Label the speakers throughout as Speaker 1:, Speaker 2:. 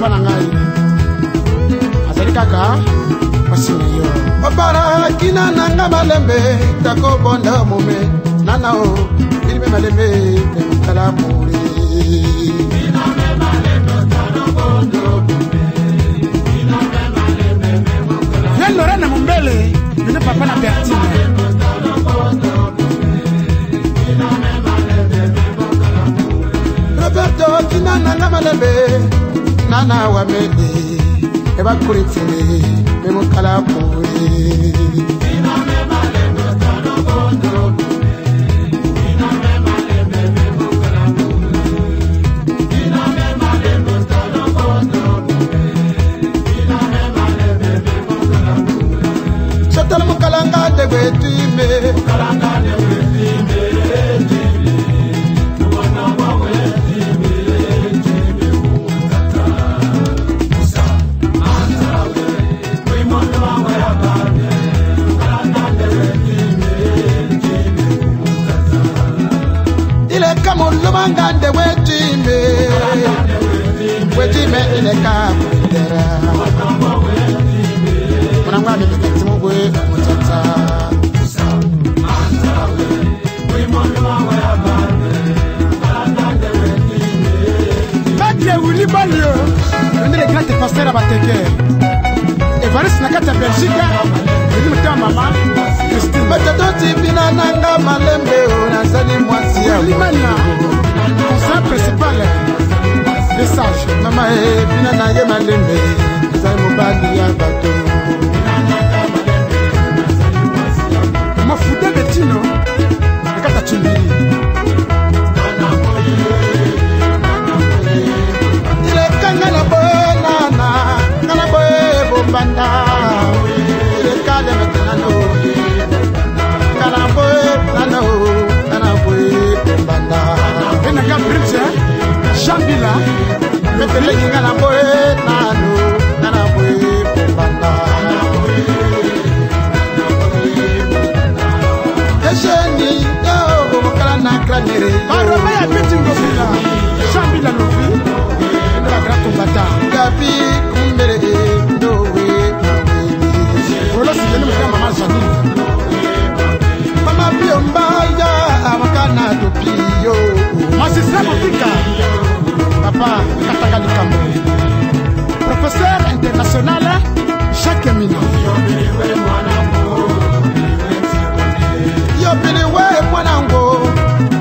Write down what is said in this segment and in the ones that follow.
Speaker 1: mosala na ngai azali kaka masina yo opara kina nanga malembe tako bonda mome nana o ilime malembe kala muri ina me malembe tako bonda mome ina me malembe ya Lorena Mumbele ne papa na Bertine Roberto kina nanga malembe nana wa mede eba kuritine memo kala puri ina me malembe tano bondo ina me malembe memo kala puri ina me malembe tano bondo ina me malembe memo kala puri chatal mukalanga de betime mukalanga de betime Mangande wetime ile kapendera mwana mwana mikati mugwe mutata Badie wuli balio ndele grande pasteur abateke Evariste nakata Belgique ndi mutama mama Christine batadoti bina nanga malembe onazali mwasi ya limana conseil principal des sages mama bina na ye malembe ezali mobali ya bato mafuta de tino nakata chumbiri ile kanga na bonana ngana boe bombanda ile kale metanano kana boe nano kana boe bombanda ena kabrimse Shambila metele ngana boe nano kana boe bombanda Esheni yo kala na kranere baroma ya pitingo bila Shambila lofi la grato bata gabi kumbere dowe Olo si yenu mama Janine Mama biomba ya amakana topio Masisa Mofika Papa Katanga Likambo Professeur international Jacques Mina Yopiliwe mwanango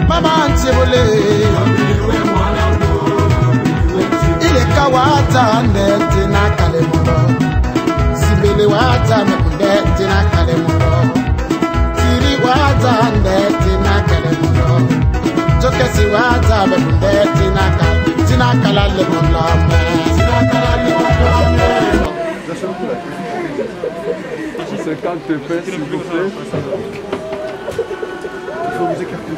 Speaker 1: Mama Antibole Ile kawata ndete na kalemundo Sibele wata mekundete na kalemundo Tiri wata ndete na kalemundo Jokesi wata mekundete na kalemundo Tina kalale mondame Tina kalale mondame
Speaker 2: 50 pesos, s'il vous plaît. Il faut vous écarter. Il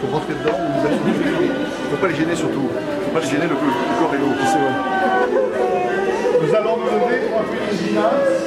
Speaker 2: faut rentrer dedans. Il ne faut pas les gêner surtout. Il ne faut pas les gêner, le corps est haut. Nous allons nous lever pour appuyer les gymnases.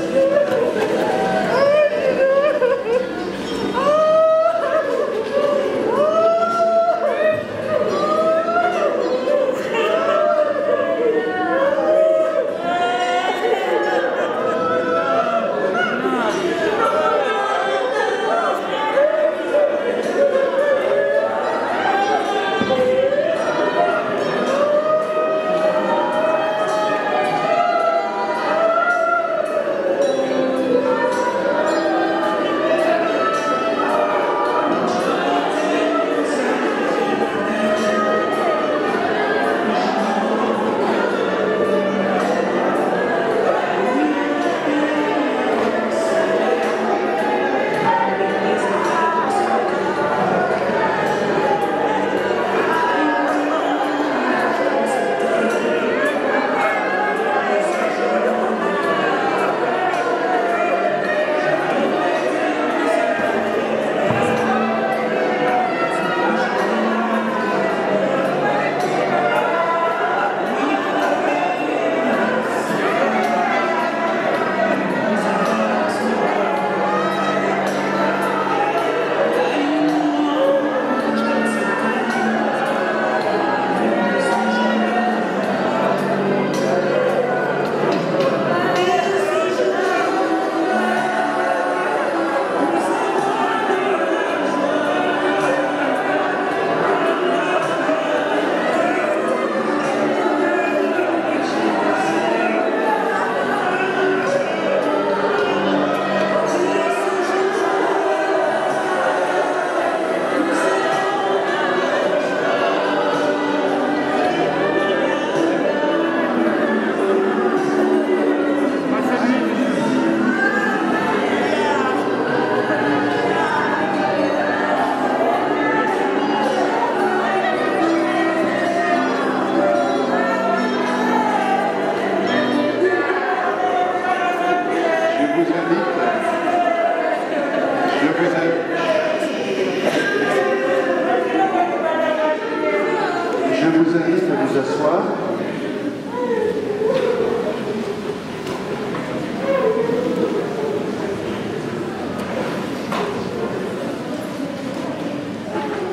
Speaker 2: vous asseoir.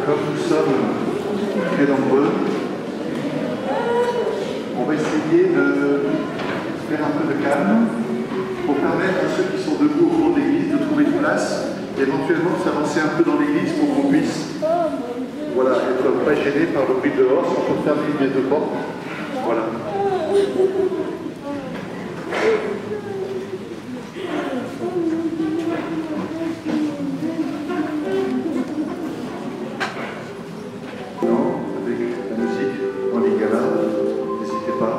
Speaker 2: Comme nous sommes très nombreux, on va essayer de faire un peu de calme pour permettre à ceux qui sont debout au fond de l'église de trouver une place, et éventuellement s'avancer un peu dans l'église pour qu'on puisse être pas gêné par le bruit dehors, sans qu'on ferme les deux portes. Voilà. Avec la musique en lingala, n'hésitez pas.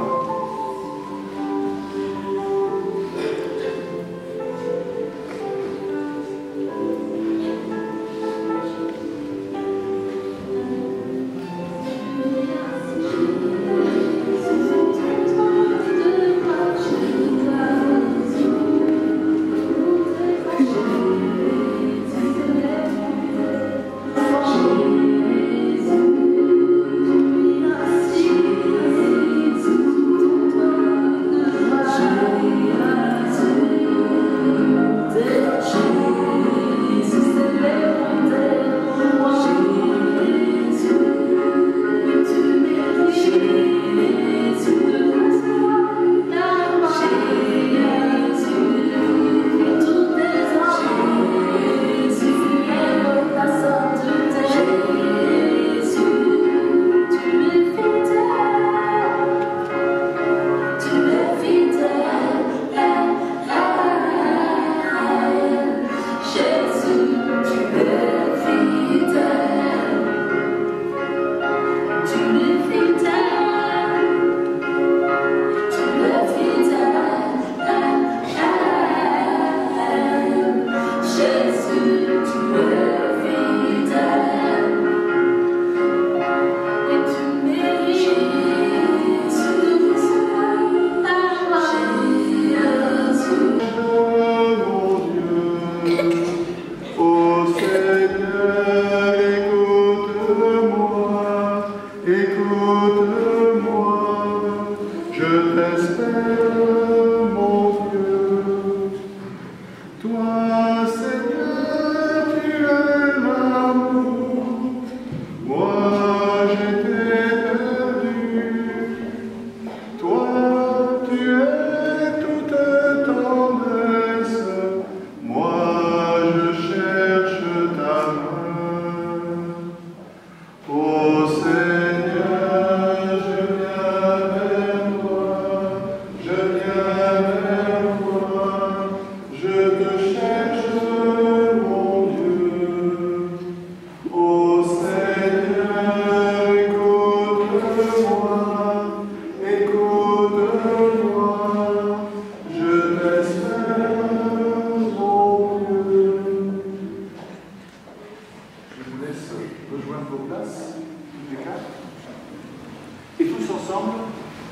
Speaker 2: Et tous ensemble,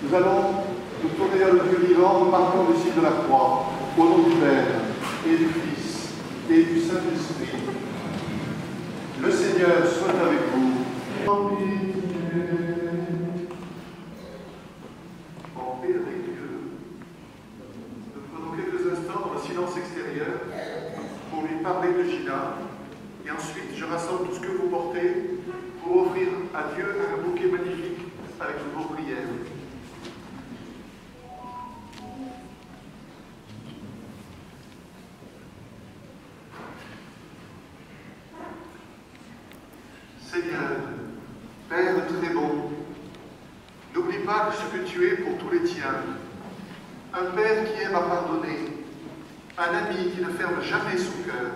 Speaker 2: nous allons nous tourner vers le Dieu vivant en marquant le signe de la croix, au nom du Père, et du Fils, et du Saint-Esprit. Le Seigneur soit avec vous. En paix avec Dieu. Nous prenons quelques instants dans le silence extérieur pour lui parler de Gina, et ensuite je rassemble tout ce que vous portez pour offrir à Dieu un bouquet magnifique avec vos prières. Seigneur, Père très bon, n'oublie pas ce que tu es pour tous les tiens. Un Père qui aime à pardonner, un ami qui ne ferme jamais son cœur.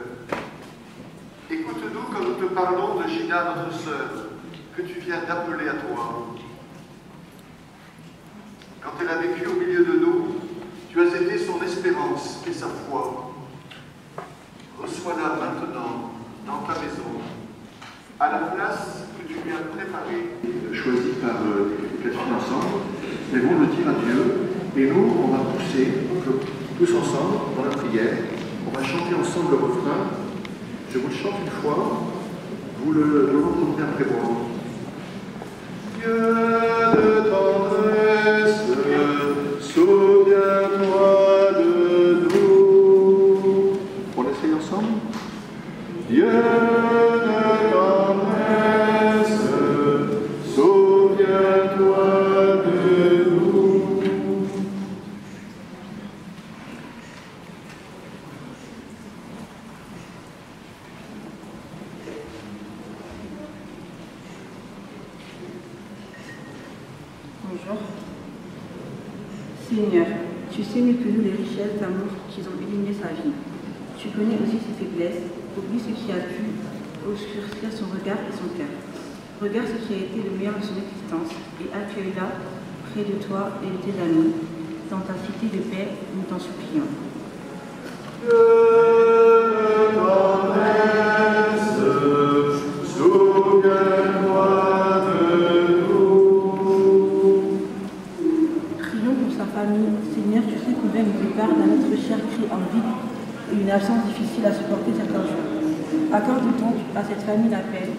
Speaker 2: Écoute-nous quand nous te parlons de Gina, notre sœur, que tu viens d'appeler à toi. Quand elle a vécu au milieu de nous, tu as été son espérance et sa foi. Reçois-la maintenant dans ta maison, à la place que tu lui as préparée. Choisie par les filles ensemble, elles vont le dire à Dieu, et nous, on va pousser tous ensemble dans la prière. On va chanter ensemble le refrain. Je vous le chante une fois, vous le reprendrez après moi. Dieu de ton
Speaker 3: Seigneur, tu sais mieux que nous les richesses d'amour qui ont illuminé sa vie. Tu connais aussi ses faiblesses, oublie ce qui a pu obscurcir son regard et son cœur. Regarde ce qui a été le meilleur de son existence et accueille-la près de toi et de tes amis, dans ta cité de paix, nous t'en supplions. Seigneur, tu sais combien nous prépare dans notre chair crie en vide et une absence difficile à supporter certains jours. Accorde donc à cette famille la paix,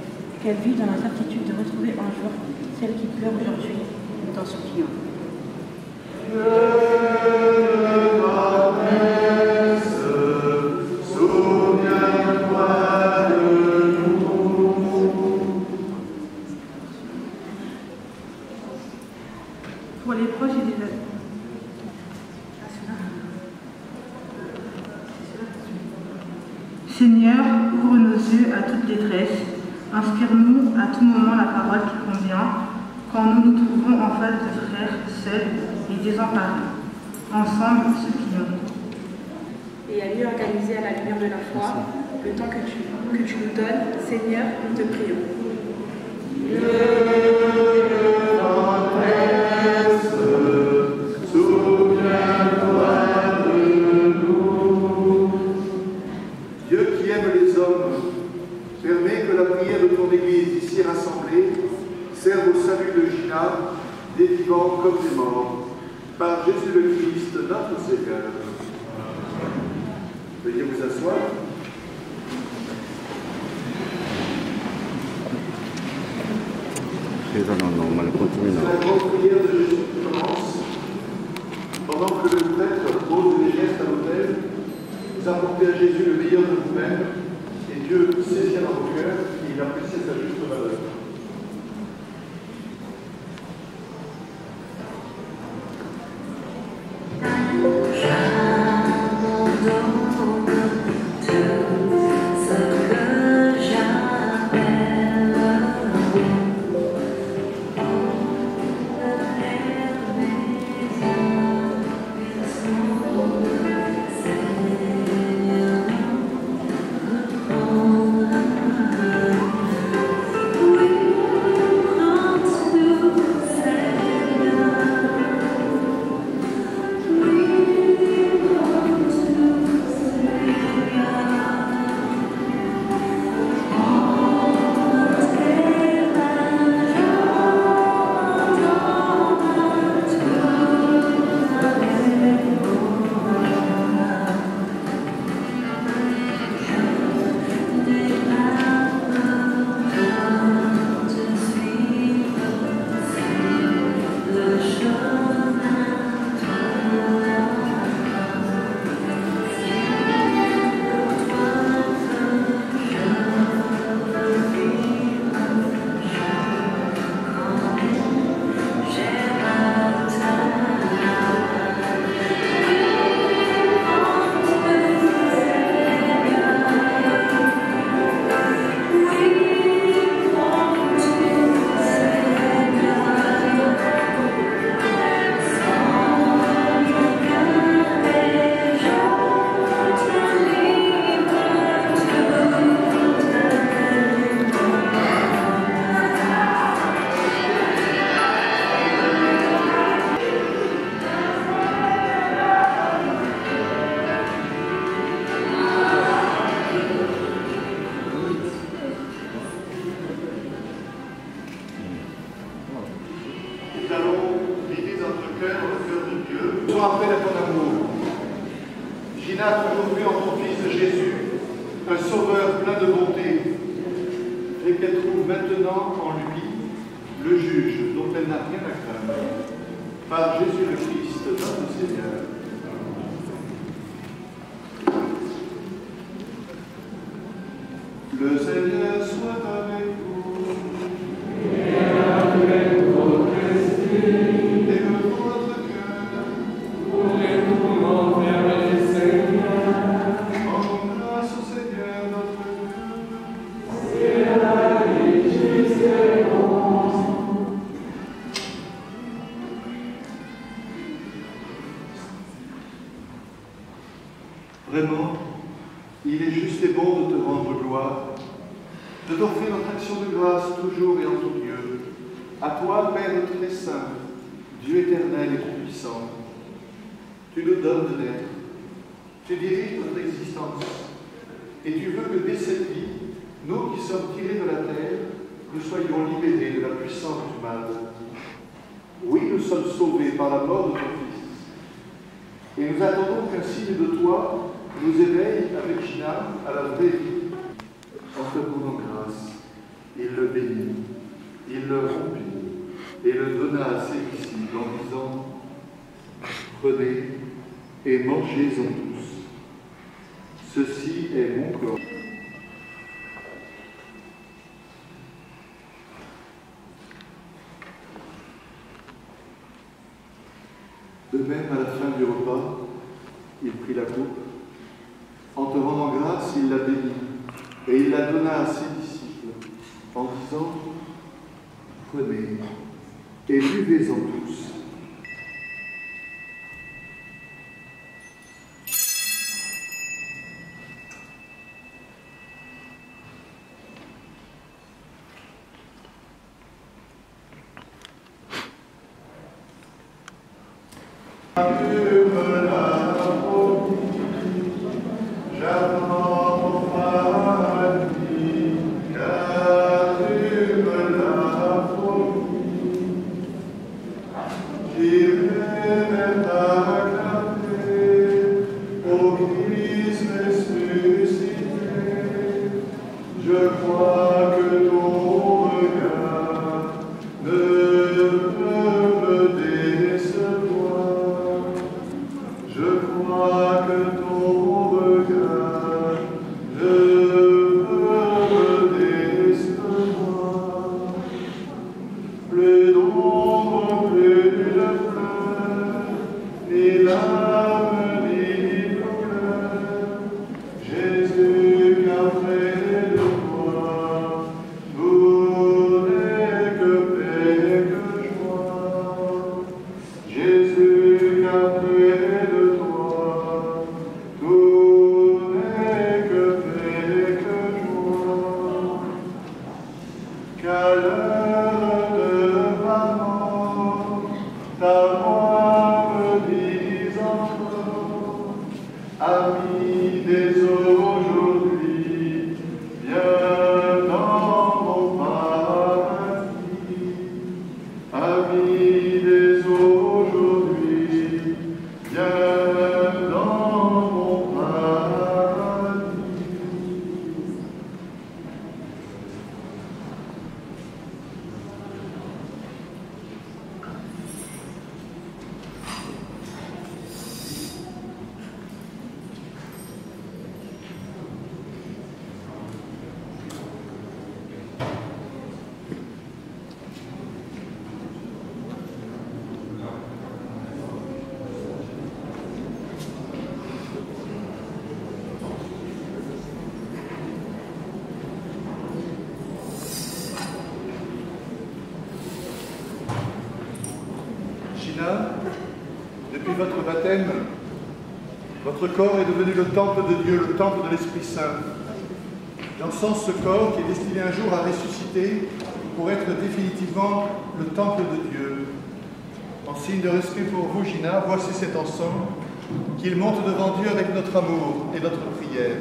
Speaker 3: qu'elle vive dans la certitude de retrouver un jour celle qui pleure aujourd'hui, nous t'en supplions. Pour les proches et les amis. Seigneur, ouvre nos yeux à toute détresse, inspire-nous à tout moment la parole qui convient, quand nous nous trouvons en face de frères seuls et désemparés. Ensemble, supplions.
Speaker 4: Et à mieux organiser à la lumière de la foi le temps que tu nous donnes, Seigneur, nous te prions.
Speaker 2: Permets que la prière de ton Église ici rassemblée serve au salut de Gina, des vivants comme des morts, par Jésus le Christ, notre Seigneur. Veuillez vous asseoir.
Speaker 5: C'est la grande
Speaker 2: prière de Jésus qui commence. Pendant que le prêtre pose les gestes à l'autel, vous apportez à Jésus le meilleur de vous-même. Et Dieu saisit dans vos cœurs et il apprécie sa juste valeur. Appel à ton amour. Gina, toujours vu en ton Fils Jésus, un sauveur plein de bonté, et qu'elle trouve maintenant en lui le juge dont elle n'a rien à craindre. Par Jésus le Christ, notre Seigneur. Le Seigneur soit avec vous. Et avec votre esprit. Élevez votre cœur. Tournez-nous vers le Seigneur. Rendons grâce au Seigneur notre Dieu. C'est la justice et bon. Il est juste et bon de te rendre gloire, de t'offrir notre action de grâce toujours et en tout lieu. À toi, Père très saint, Dieu éternel et tout-puissant, tu nous donnes de naître, tu diriges notre existence, et tu veux que dès cette vie, nous qui sommes tirés de la terre, nous soyons libérés de la puissance du mal. Oui, nous sommes sauvés par la mort de ton Fils, et nous attendons qu'un signe de toi nous éveille avec Gina à la vraie vie. En te rendant grâce, il le bénit, il le rompit et le donna à ses disciples en disant « Prenez et mangez-en tous. Ceci est mon corps. » De même, à la fin du repas, il prit la coupe. En te rendant grâce, il la bénit, et il la donna à ses disciples, en disant « Prenez et buvez-en tous. Depuis votre baptême, votre corps est devenu le temple de Dieu, le temple de l'Esprit Saint. J'encense ce corps qui est destiné un jour à ressusciter pour être définitivement le temple de Dieu. En signe de respect pour vous, Gina, voici cet encens qu'il monte devant Dieu avec notre amour et notre prière.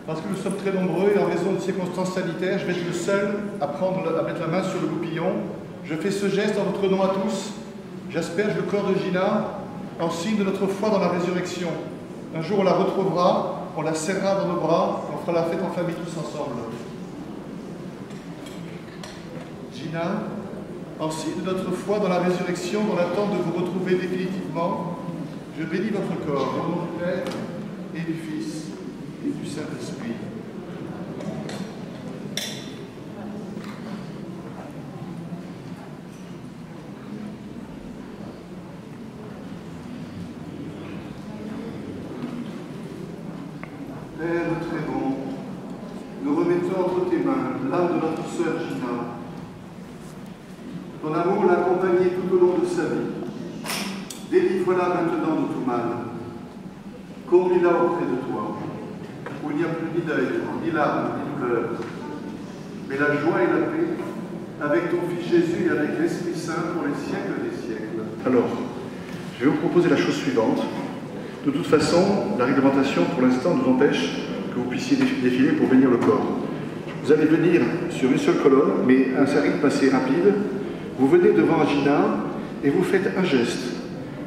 Speaker 2: Parce que nous sommes très nombreux et en raison de circonstances sanitaires, je vais être le seul à mettre la main sur le goupillon. Je fais ce geste en votre nom à tous. J'asperge le corps de Gina en signe de notre foi dans la résurrection. Un jour on la retrouvera, on la serrera dans nos bras, on fera la fête en famille tous ensemble. Gina, en signe de notre foi dans la résurrection, dans l'attente de vous retrouver définitivement, je bénis votre corps, au nom du Père et du Fils et du Saint-Esprit. Père très bon, nous remettons entre tes mains l'âme de notre sœur Gina. Ton amour l'a accompagnée tout au long de sa vie. Délivre-la maintenant de tout mal. Conduis-la auprès de toi, où il n'y a plus ni deuil, ni larmes, ni pleurs, mais la joie et la paix avec ton Fils Jésus et avec l'Esprit Saint pour les siècles des siècles. Alors, je vais vous proposer la chose suivante. De toute façon, la réglementation pour l'instant nous empêche que vous puissiez défiler pour bénir le corps. Vous allez venir sur une seule colonne, mais à un rythme assez rapide. Vous venez devant Gina et vous faites un geste.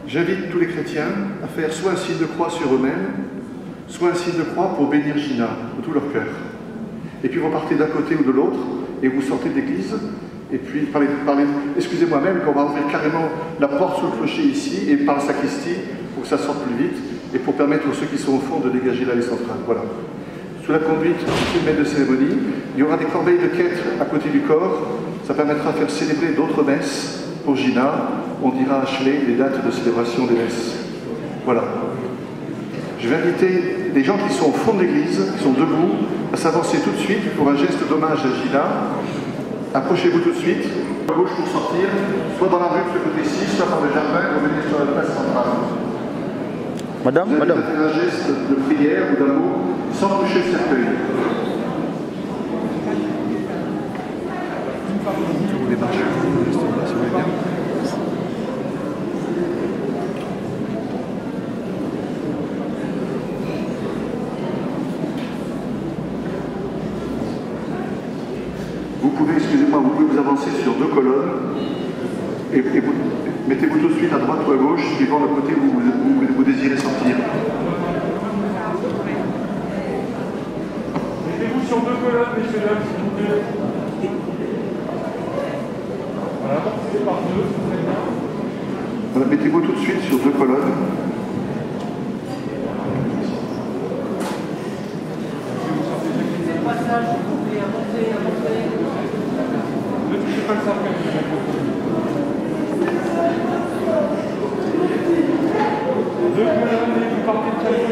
Speaker 2: J'invite tous les chrétiens à faire soit un signe de croix sur eux-mêmes, soit un signe de croix pour bénir Gina de tout leur cœur. Et puis vous partez d'un côté ou de l'autre et vous sortez de l'église. Et puis, excusez-moi même qu'on va ouvrir carrément la porte sous le clocher ici et par la sacristie pour que ça sorte plus vite et pour permettre à ceux qui sont au fond de dégager l'allée centrale. Voilà. Sous la conduite du maître de cérémonie, il y aura des corbeilles de quête à côté du corps. Ça permettra de faire célébrer d'autres messes pour Gina. On dira à Ashley les dates de célébration des messes. Voilà. Je vais inviter les gens qui sont au fond de l'église, qui sont debout, à s'avancer tout de suite pour un geste d'hommage à Gina. Approchez-vous tout de suite, à gauche pour sortir, soit dans la rue de ce côté-ci, soit par le jardin, pour venir sur la place centrale.
Speaker 5: Madame,
Speaker 2: vous
Speaker 5: madame.
Speaker 2: faire un geste de prière ou d'amour sans toucher le cercueil. Vous démarchez, si vous voulez bien. Vous pouvez, excusez-moi, vous pouvez vous avancer sur deux colonnes et vous, mettez-vous tout de suite à droite ou à gauche, suivant le côté où vous désirez sortir.
Speaker 6: Mettez-vous sur deux colonnes, messieurs, dames, s'il vous plaît. Voilà, c'est par deux, c'est très bien.
Speaker 2: Voilà, mettez-vous tout de suite sur deux colonnes.
Speaker 6: Ne touchez pas le cercueil. Deux colonnes et vous partez de chaque côté.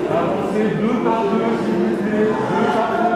Speaker 6: Avancez deux par deux, s'il vous plaît. Deux par deux.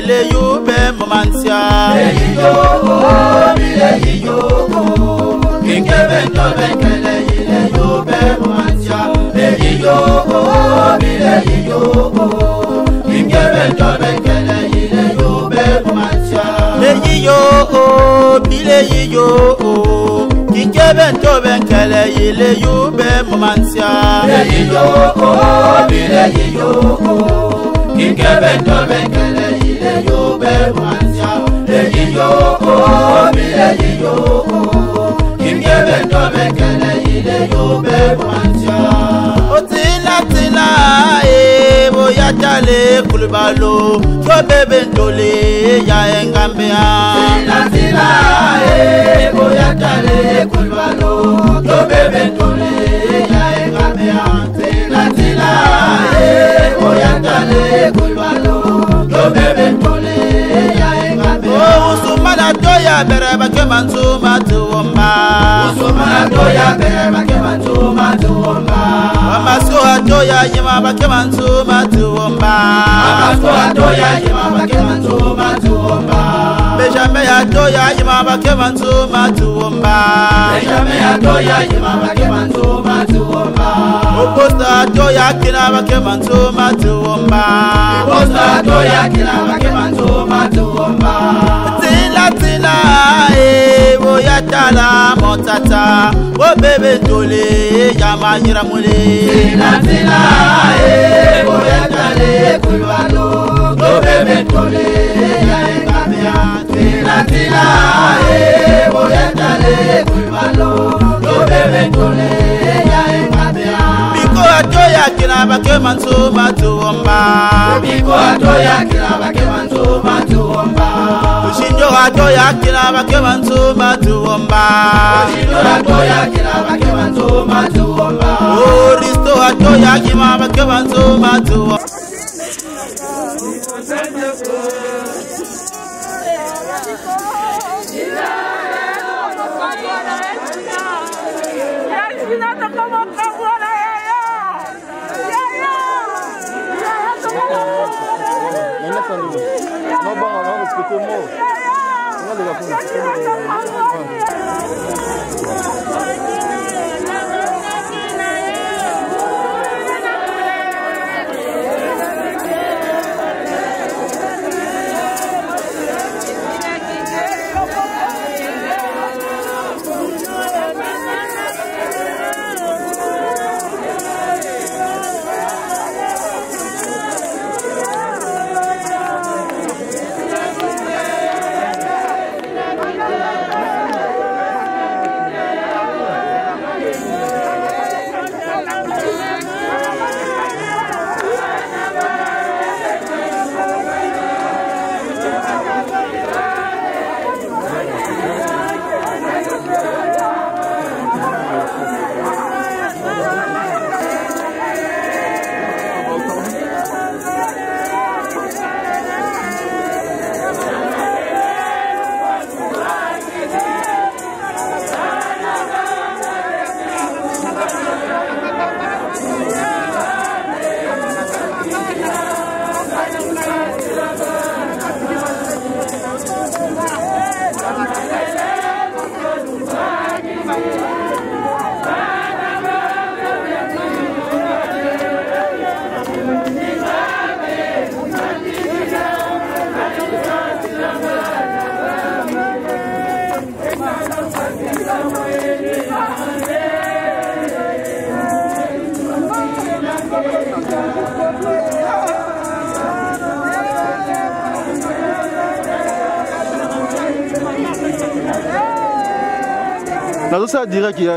Speaker 5: Le yube mamansia le yo le yo kinge bento bekele le yube mamansia le yo kinge bento bekele le yube mamansia le yo kinge bento bekele le yube mamansia le yo kinge bento bekele yo be mansia le yo kimye bento bekele le yo be mansia otila boya tale kulbalo yo bebe ndole ya engambea tila boya tale kulbalo yo bebe ndole ya engambea tila boya tale kulbalo yo bebe Usumana toya bereba kemantu matuomba. Usumana toya bereba kemantu matuomba. Amasoa toya yima bakemantu matuomba. Amasoa toya yima bakemantu matuomba. Bejame ya toya yima bakemantu matuomba. Bejame ya toya yima bakemantu matuomba. Oposta toya kina bakemantu matuomba. Oposta toya kina bakemantu matuomba. Tila boya tala motata o bebe tole ya mahira mule tila boya tale kulwalo o bebe tole ya engamea tila boya tale kulwalo o bebe tole ya engamea biko atoya kina bake manso matuomba. Biko atoya kina bake manso matuomba. Ushinjo atoya kina bake manso matuomba. Ushinjo atoya kina bake manso matuomba. Oh Risto atoya kina bake manso matuomba.
Speaker 6: Non, bon, non, parce que tout le monde.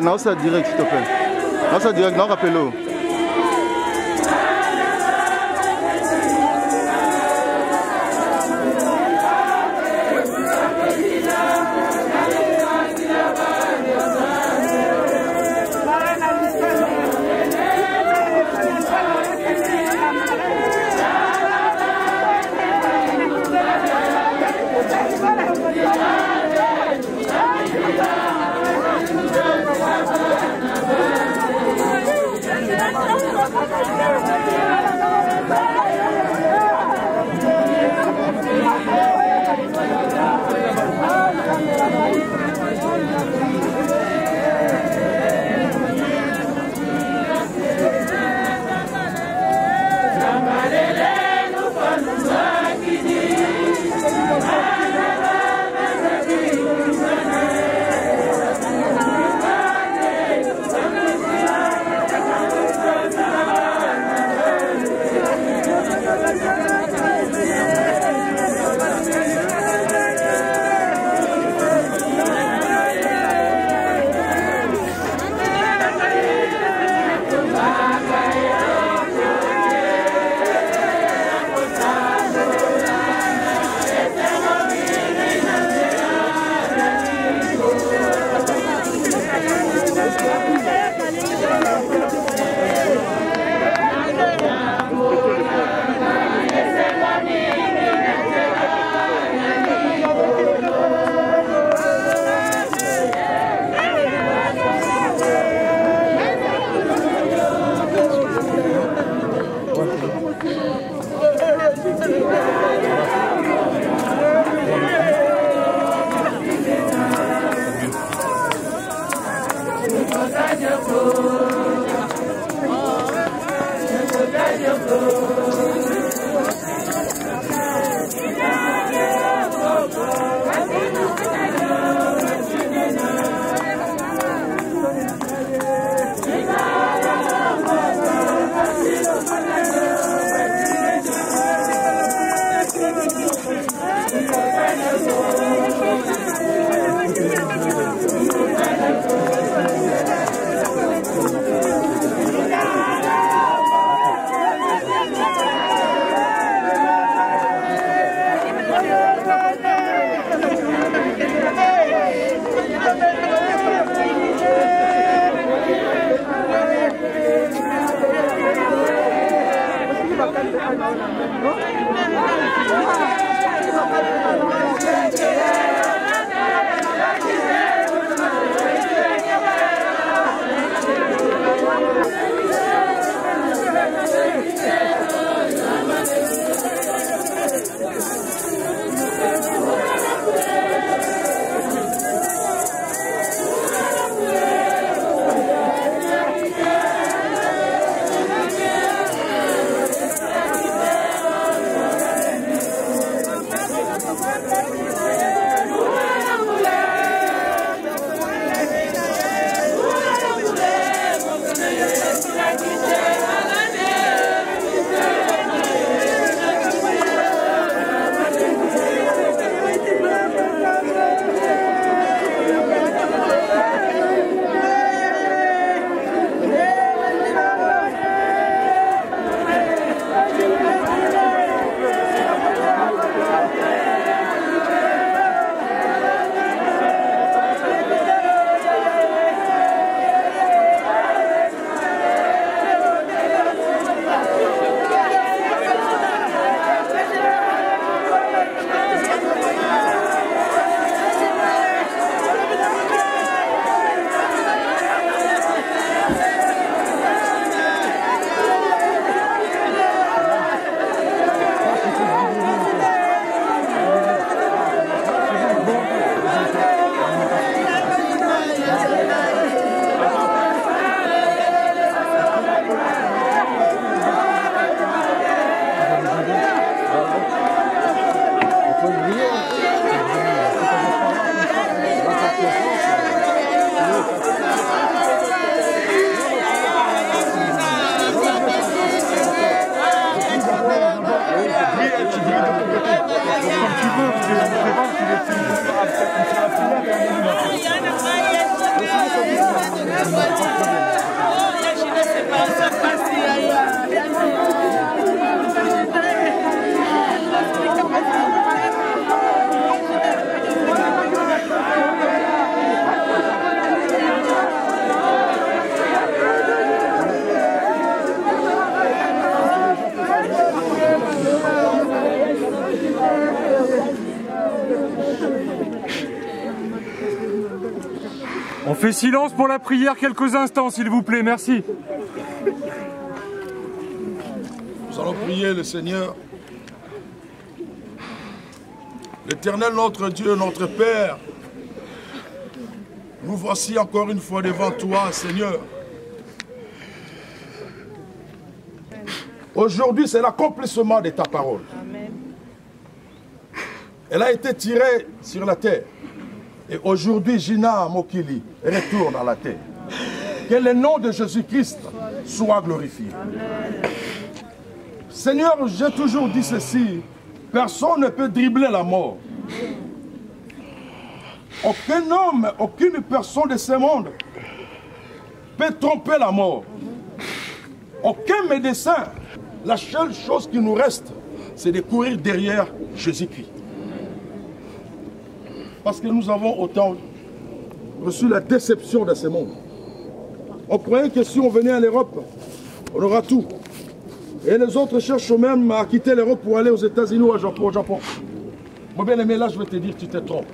Speaker 6: Non, ça direct, s'il te plaît. Non, ça direct, non, rappelez-le.
Speaker 7: On fait silence pour la prière quelques instants, s'il vous plaît, merci.
Speaker 8: Nous allons prier le Seigneur. L'Éternel, notre Dieu, notre Père, nous voici encore une fois devant toi, Seigneur. Aujourd'hui, c'est l'accomplissement de ta parole. Amen. Elle a été tirée sur la terre. Et aujourd'hui, Gina Mokili retourne à la terre. Que le nom de Jésus-Christ soit glorifié. Amen. Seigneur, j'ai toujours dit ceci. Personne ne peut dribbler la mort. Aucun homme, aucune personne de ce monde peut tromper la mort. Aucun médecin. La seule chose qui nous reste, c'est de courir derrière Jésus-Christ. Parce que nous avons autant reçu la déception de ce monde. On croyait que si on venait en Europe, on aura tout. Et les autres cherchent même à quitter l'Europe pour aller aux États-Unis ou au Japon. Mon bien-aimé, là, je vais te dire, tu te trompes.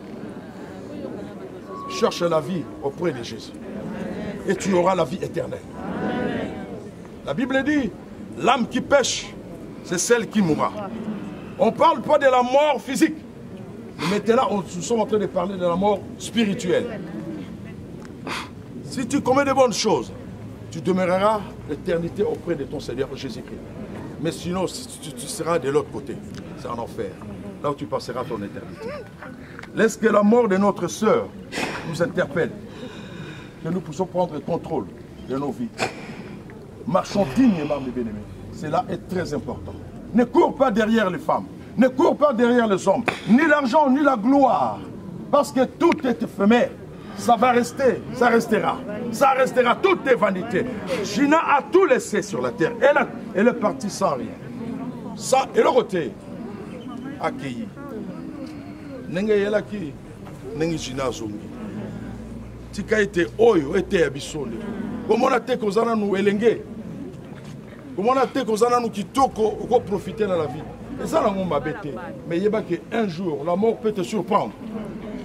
Speaker 8: Cherche la vie auprès de Jésus. Et tu auras la vie éternelle. La Bible dit, l'âme qui pêche, c'est celle qui mourra. On ne parle pas de la mort physique. Maintenant, nous sommes en train de parler de la mort spirituelle. Si tu commets de bonnes choses, tu demeureras l'éternité auprès de ton Seigneur Jésus-Christ. Mais sinon, tu seras de l'autre côté. C'est en enfer. Là où tu passeras ton éternité. Laisse que la mort de notre sœur nous interpelle. Que nous puissions prendre contrôle de nos vies. Marchons dignement, mes bien-aimés. Cela est très important. Ne cours pas derrière les femmes. Ne cours pas derrière les hommes. Ni l'argent, ni la gloire. Parce que tout est éphémère. Ça va rester, ça restera. Ça restera, tout est vanité. Gina a tout laissé sur la terre. Elle est partie sans rien. Ça, elle a roté. Accueilli. Nenge yelaki, nenge Gina zongi. Tika ete oyo, ete abisonde. Comment on a été qu'on a nous elenge? Comment on a été qu'on a nous kitoko, on va profiter de la vie. Et ça, on m'a bêté. Mais il y a qu'un jour, la mort peut te surprendre.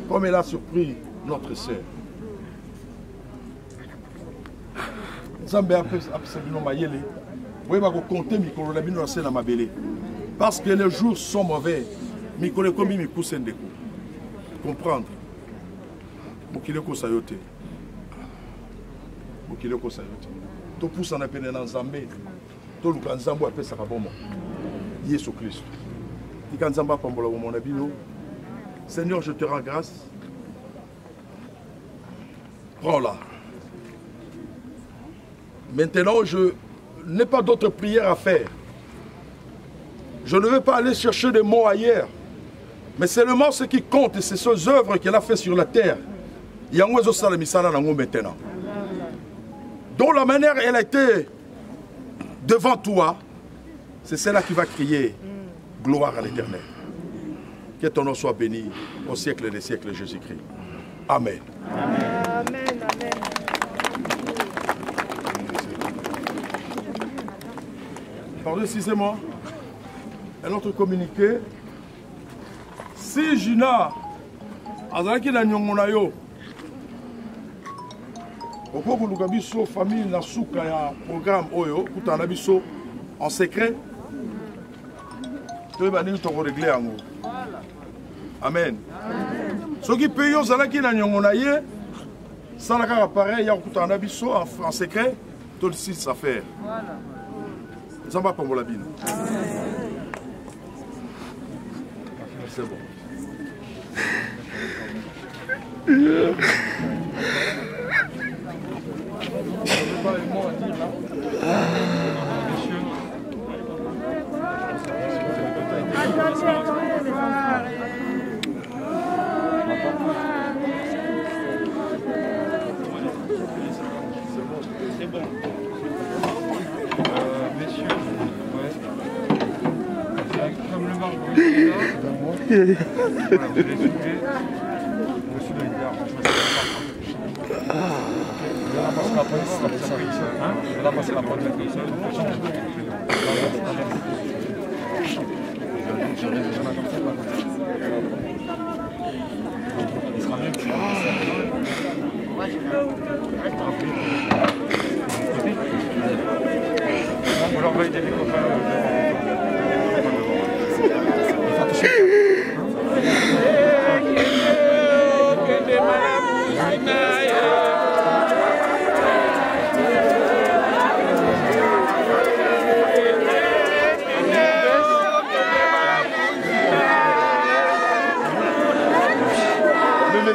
Speaker 8: Comme elle a surpris notre sœur. Parce que les jours sont mauvais. Comprendre. Tout pousse en appel dans Zambé. Tout le monde Zambo appelle ça bon. Jésus Christ. Seigneur, je te rends grâce. Prends-la. Maintenant, je n'ai pas d'autre prière à faire. Je ne veux pas aller chercher des mots ailleurs. Mais seulement ce qui compte, c'est ces œuvres qu'elle a fait sur la terre. Maintenant. Dont la manière elle a été devant toi, c'est celle-là qui va crier gloire à l'Éternel. Que ton nom soit béni au siècle des siècles, Jésus-Christ. Amen.
Speaker 4: Amen. Amen. Amen.
Speaker 8: Pardon, excusez-moi. Un autre communiqué. Si Gina azalaki na nyongo yo okokoluka biso famille na suka ya programme oyo kutana biso en secret toyeba nini tokorégler yango. Amen. Soki pe yo ozalaki na nyongo na ye sala kaka pareil ya kokutana biso en secret tolisisa affaire. Nzambe apambola bino. C'est bon. C'est bon.
Speaker 9: c'est bon. Messieurs, ouais. Comme le marche brut est là, voilà, vous allez soulever. Monsieur le leader, on va passer la police, on va passer la police. Il sera mieux que tu on leur va aider les copains.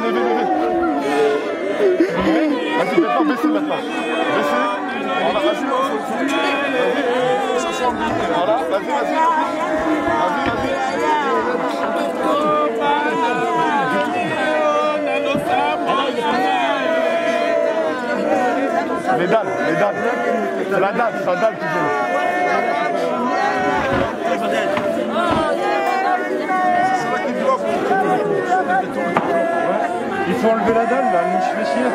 Speaker 6: Levez. Vas-y, maintenant, baissez maintenant. Baissez. Voilà, vas-y. Voilà, vas-y. Les dalles. C'est la dalle qui vient.
Speaker 9: Il faut enlever la dalle, là, nous je fais chier.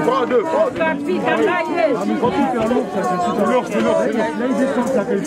Speaker 6: Prends deux. C'est lourd. Là, ils descendent ça fait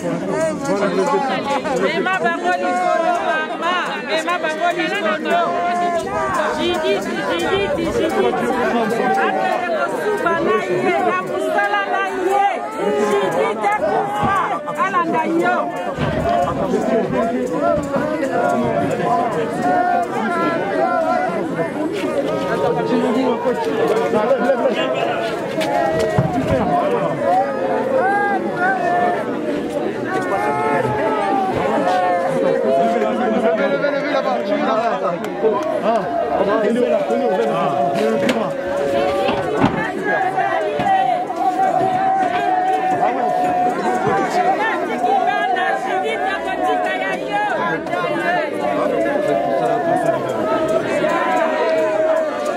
Speaker 6: Levez là-bas.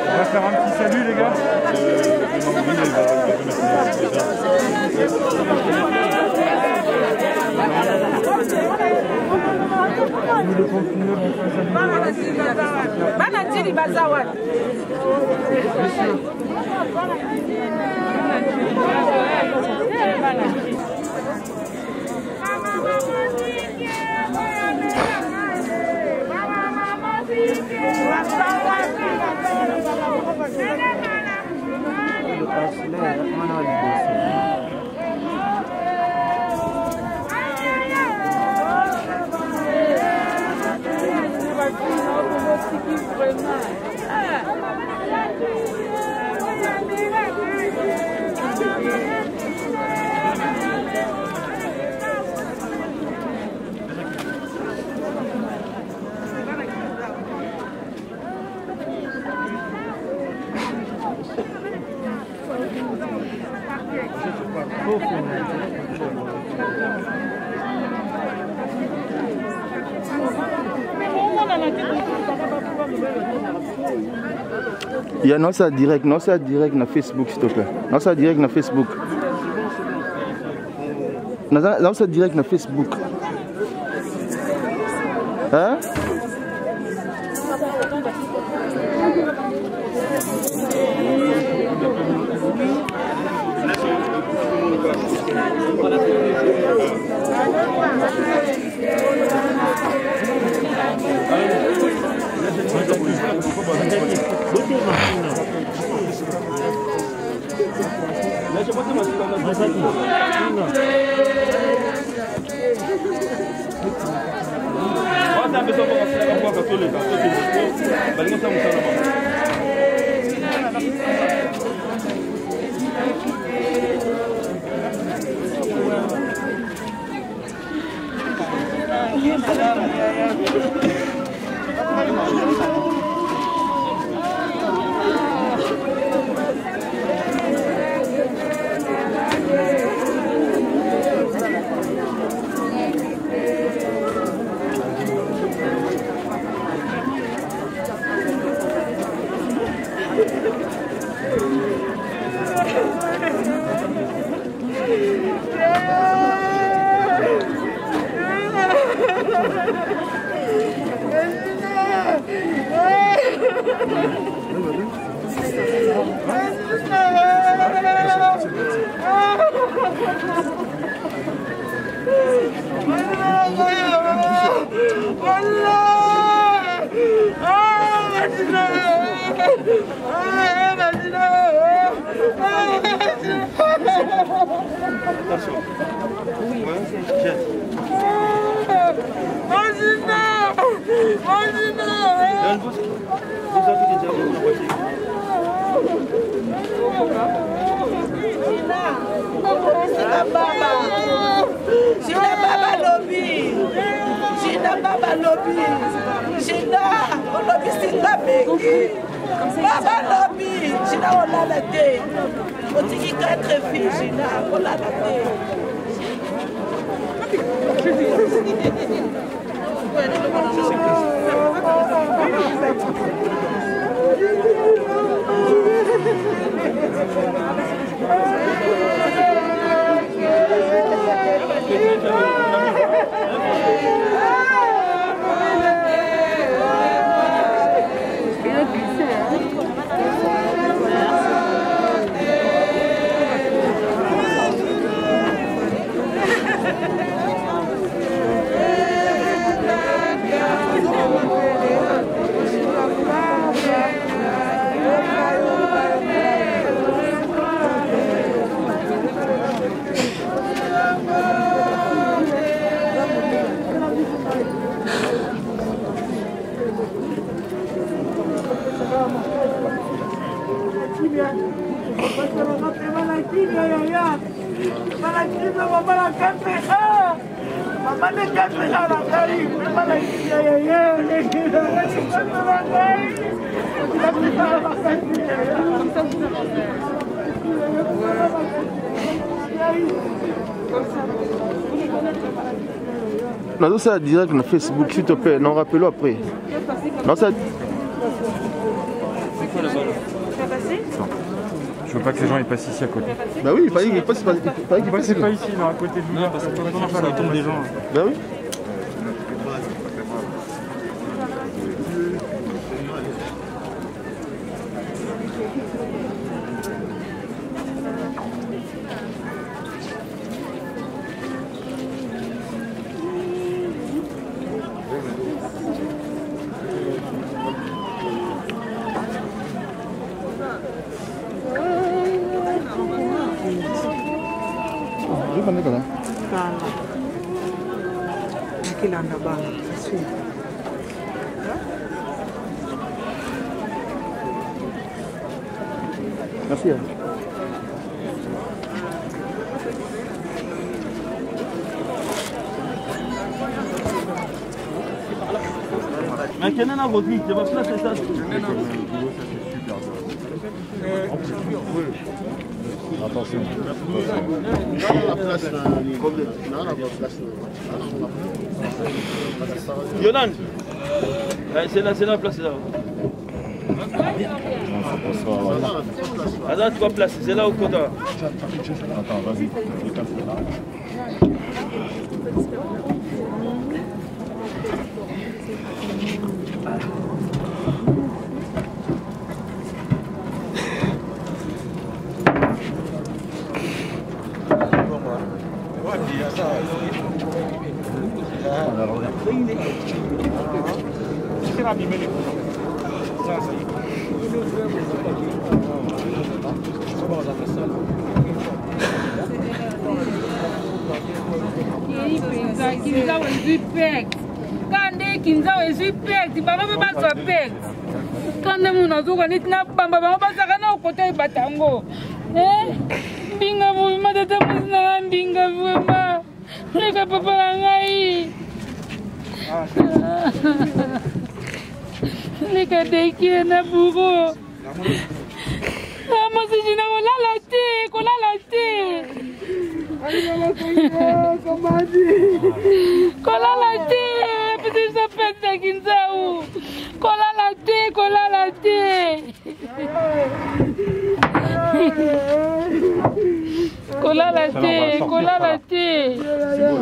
Speaker 9: On va faire un petit salut les gars.
Speaker 6: Il y a non ça direct na Facebook s'il te plaît. Non ça direct na Facebook. Non ça direct na Facebook. Hein? Non, ça direct sur Facebook, s'il te plaît. Non, rappelle-le après. Non, ça.
Speaker 7: Je veux pas que les gens ils passent ici à côté.
Speaker 6: Bah oui, il fallait qu'ils passent pas ici.
Speaker 7: Pas ici, non, à côté de nous, parce que ça tombe des gens.
Speaker 6: Bah oui. Merci.
Speaker 5: Mais quel est la Rodrigue? Tu vas placer ça.
Speaker 9: Attention.
Speaker 5: Yonan, c'est la place là. Attends, tu vas placer, c'est là au côté.
Speaker 9: Attends, vas-y.
Speaker 10: Kinza wezwi pek. Kande kinza wezwi pek. Baba baba zwa pek. Kande muna zuka nitina bamba baba basaka na ukota ibatango. Binga mu matata musna binga vuma. Leka papa ngai. Leka deki na bugo. Amo se jina kolala te. Kolala te, petit ça pète kinzao. Kolala te. Kolala te.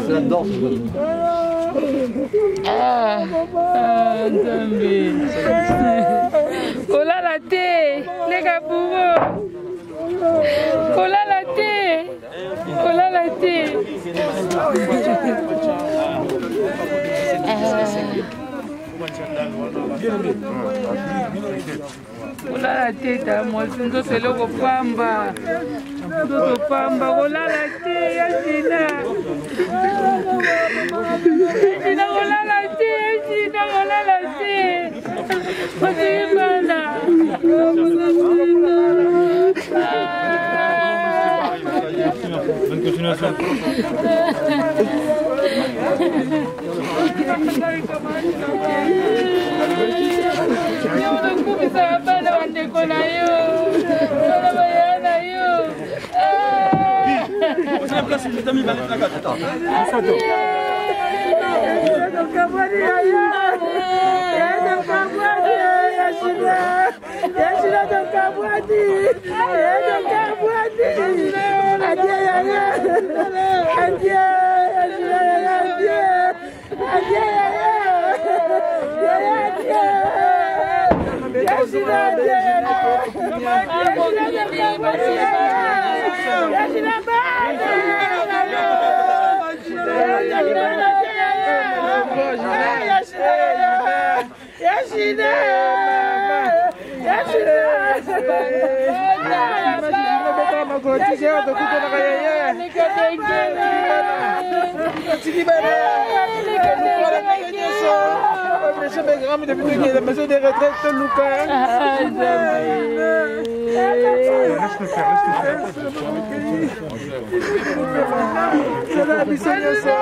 Speaker 5: C'est la danse.
Speaker 10: Kola la thé, les gabouros. Kola la thé, kola la thé. Kola la thé, moi, c'est le pamba. Dodo pamba, kola la thé, Yachina. Yachina, kola la thé, Yachina, kola la thé.
Speaker 9: Bonne continuation.
Speaker 11: La maison des retraites de Lucas.
Speaker 9: Laisse-le faire,
Speaker 11: C'est la mission de ça.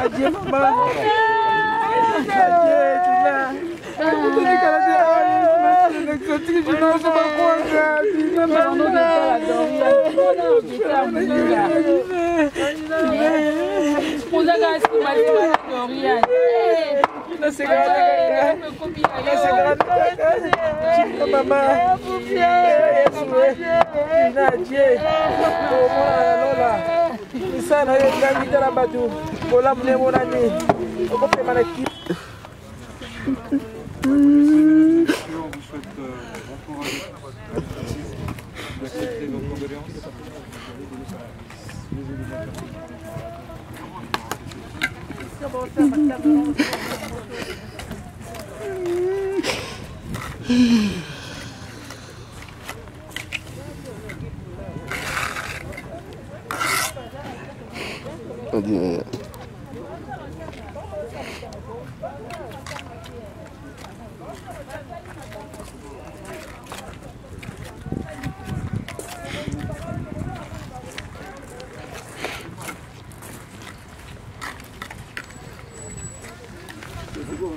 Speaker 11: Adieu maman.
Speaker 9: d'accepter vos condoléances.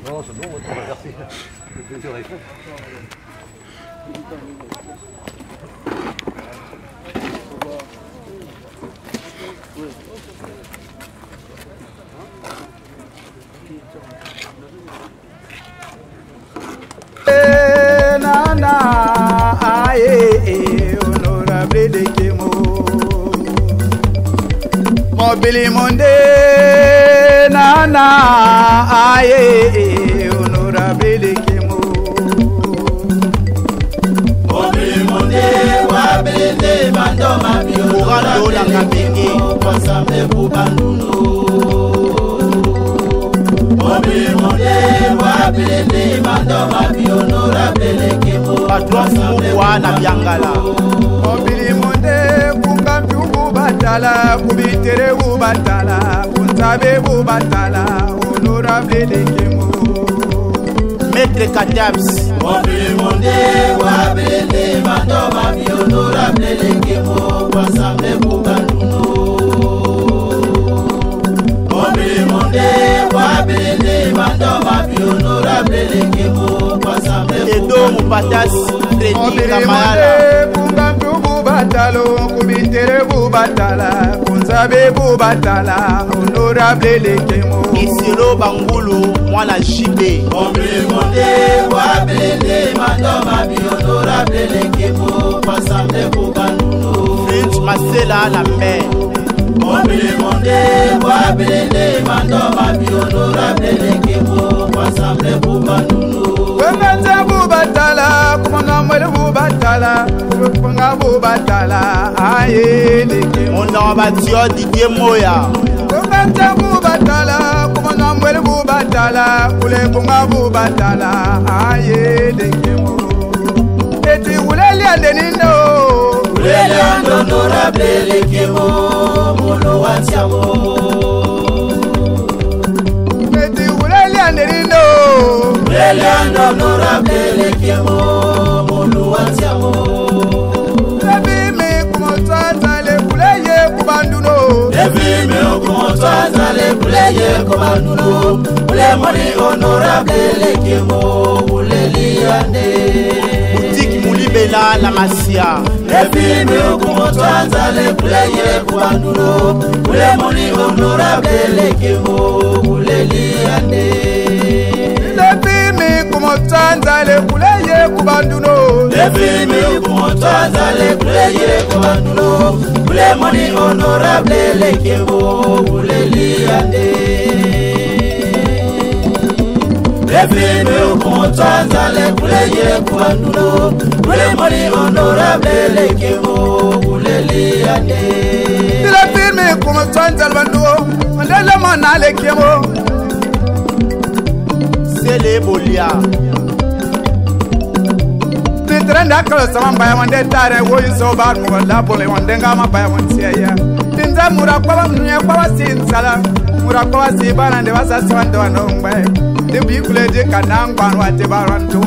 Speaker 12: Non, c'est bon, on va merci. Le plaisir est fait.
Speaker 5: Nana, aye, honorable de Kemo. Mobili monde, nana, aye, honorable de Kemo.
Speaker 13: Mobili monde, wabele bando mabio,
Speaker 5: Urando la kabingi,
Speaker 13: wasambe bubanduno. Mobili monde, wabele bando mabio, honorable Kemo.
Speaker 5: Patron Mukwa na Biangala. Mobili monde, kungambi ubatala, kubitere ubatala, kuntabe ubatala, honorable de Kemo. Maître Katabs.
Speaker 13: Mobili monde, wabele bando mabio, honorable Kemo, wasambe bubanduno. Mobili monde, wabele bando mabio, honorable Kemo, wasambe
Speaker 5: Edo Mupatas, Training Kamayala. Kungambi ubatalo, kubitere ubatala, kuntabe ubatala, honorable de Kemo. Isiro Bangulu, mwana JB.
Speaker 13: Mobili monde, wabele bando mabio, honorable Kemo,
Speaker 5: Mulibela la mer.
Speaker 13: Mobile monde, Wabele, Mandoma, Honorable Lekemo, Assemblée Boubanounou.
Speaker 11: Wengenza bubatala, kumana mwele bubatala, kufunga bubatala, aye Lekemo.
Speaker 5: Mon batio Didier Moya.
Speaker 11: Wengenza bubatala, kumana mwele bubatala, kufunga bubatala, aye Lekemo. Eti uleli andenindo.
Speaker 13: Uleli Honorable Lekemo, Molo Watiamo.
Speaker 11: Eti uleli andenindo.
Speaker 13: Uleli Honorable Lekemo, Molo Watiamo.
Speaker 11: Levi me kumotwaza le kuleye kubanduno.
Speaker 13: Levi me kumotwaza le kuleye kubanduno. Ule moni Honorable Lekemo, uleli ande.
Speaker 5: Mulibela la Masia.
Speaker 13: Levi me kumotwaza le kuleye kubanduno. Ule moni Honorable Lekemo, uleli ande.
Speaker 11: Levi me kumotwaza le kuleye kubanduno.
Speaker 13: Levi me kumotwaza le kuleye kubanduno. Ule moni Honorable Lekemo, uleli ande. Levi me kumotwaza le kuleye kubanduno. Ule moni Honorable Lekemo, uleli ande.
Speaker 11: Levi me kumotwaza le banduno. Mandela mana Lekemo.
Speaker 5: Sele Bolia.
Speaker 11: Trenda kala sama baya wande tare wo yiso bar mo la bole wande ngama baya wonse ya tinza mura kwa mnya kwa sinsala mura kwa si bana de wasa swande wando ngbe de bi kule de kanangwan wa te baran to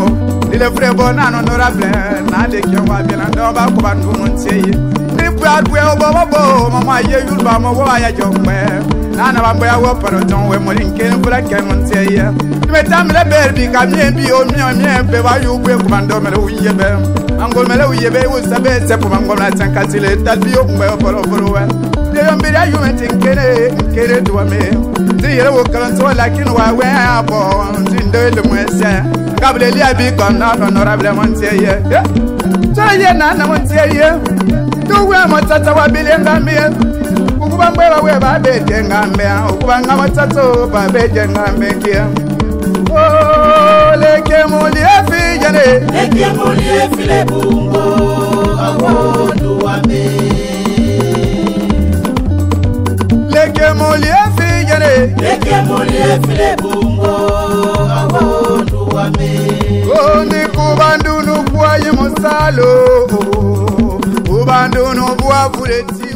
Speaker 11: dile fre bona no honorable na de kyo wa bela ndo ba ko ban wonse ye ni brad we obo mama ye yulba mo wa ya jombe nana bambo ya wo paro ton we mo linken fura ke wonse ye metamle berbi kamien bi o mien be wa yu kwe kumando mele uyebe angol mele uyebe usabe se po mangol na tankatile talbi o mwe poro we de yombira yu kere to me de yere wo kalanto lakin wa we abo ndindo le mwese kabele li abi kon na honorable montier so ye na montier to we mo tata wa bilenga mie ukuba mbela we ba beje ngambe ukuba ngama tato ba beje ngambe kia. Lekemo liefi jane.
Speaker 13: Lekemo liefi le bungo awondo wame.
Speaker 11: Lekemo liefi jane.
Speaker 13: Lekemo liefi le bungo awondo wame.
Speaker 11: Ondi kubandunu kwa yimusalo. Kubandunu kwa fuleti.